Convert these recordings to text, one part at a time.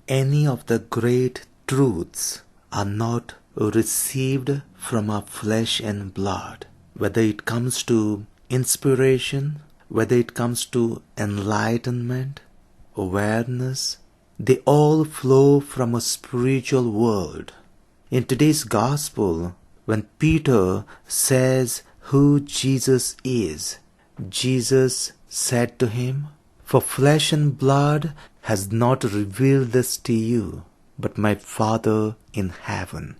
any of the great truths are not received from our flesh and blood. Whether it comes to inspiration, whether it comes to enlightenment, awareness, they all flow from a spiritual world. In today's gospel, when Peter says who Jesus is, Jesus said to him, "For flesh and blood has not revealed this to you, but my Father in heaven."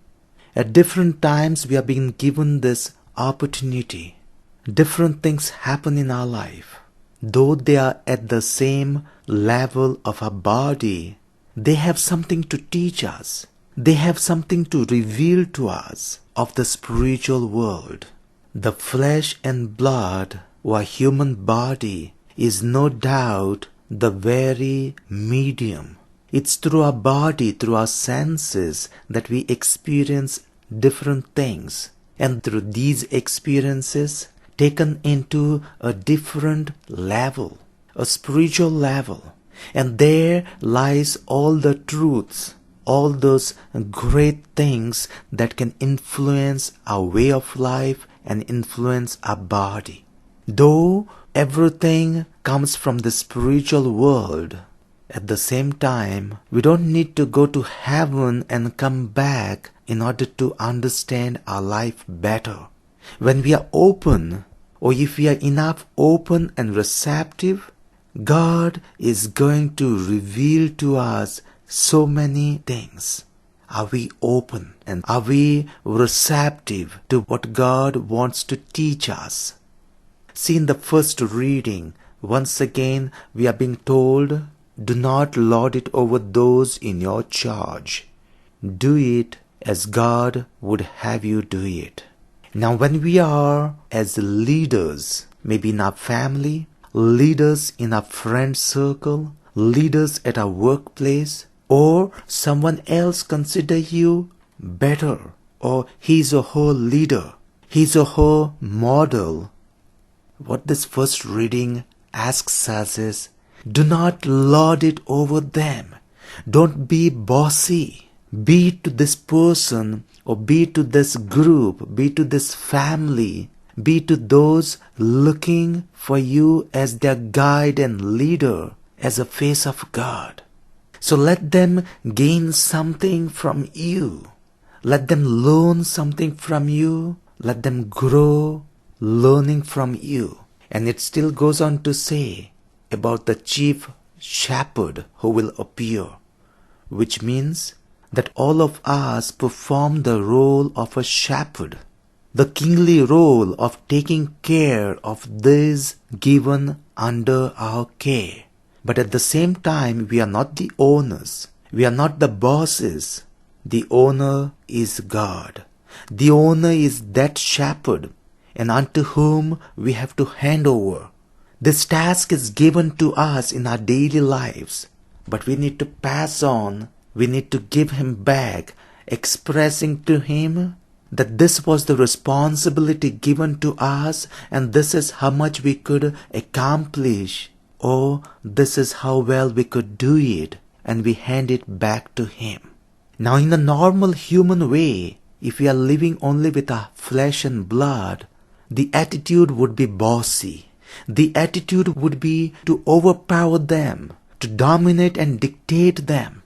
At different times we are being given this opportunity. Different things happen in our life. Though they are at the same level of our body, they have something to teach us. They have something to reveal to us of the spiritual world. The flesh and blood or human body is no doubt the very medium. It's through our body, through our senses, that we experience different things. And through these experiences, taken into a different level, a spiritual level. And there lies all the truths, all those great things that can influence our way of life and influence our body. Though everything comes from the spiritual world, at the same time, we don't need to go to heaven and come back in order to understand our life better. When we are open, or if we are enough open and receptive, God is going to reveal to us so many things. Are we open and are we receptive to what God wants to teach us? See, in the first reading, once again we are being told, do not lord it over those in your charge. Do it as God would have you do it. Now when we are as leaders, maybe in our family, leaders in our friend circle, leaders at our workplace, or someone else consider you better, or he's a whole leader, he's a whole model, what this first reading asks us is, do not lord it over them. Don't be bossy. Be to this person, or be to this group, be to this family, be to those looking for you as their guide and leader, as a face of God. So let them gain something from you. Let them learn something from you. Let them grow learning from you. And it still goes on to say about the chief shepherd who will appear, which means that all of us perform the role of a shepherd, the kingly role of taking care of these given under our care. But at the same time, we are not the owners. We are not the bosses. The owner is God. The owner is that shepherd, and unto whom we have to hand over. This task is given to us in our daily lives, but we need to pass on. We need to give him back, expressing to him that this was the responsibility given to us, and this is how much we could accomplish, or this is how well we could do it, and we hand it back to him. Now in a normal human way, if we are living only with our flesh and blood, the attitude would be bossy. The attitude would be to overpower them, to dominate and dictate them.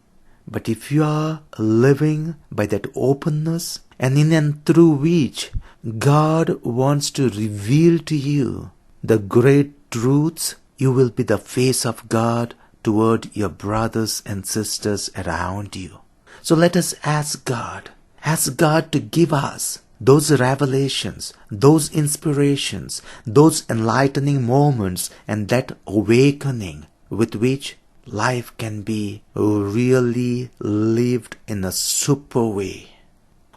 But if you are living by that openness, and in and through which God wants to reveal to you the great truths, you will be the face of God toward your brothers and sisters around you. So let us ask God to give us those revelations, those inspirations, those enlightening moments, and that awakening with which life can be really lived in a super way.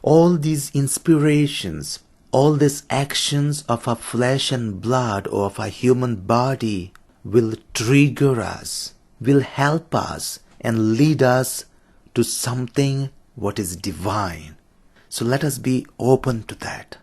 All these inspirations, all these actions of our flesh and blood or of our human body will trigger us, will help us and lead us to something what is divine. So let us be open to that.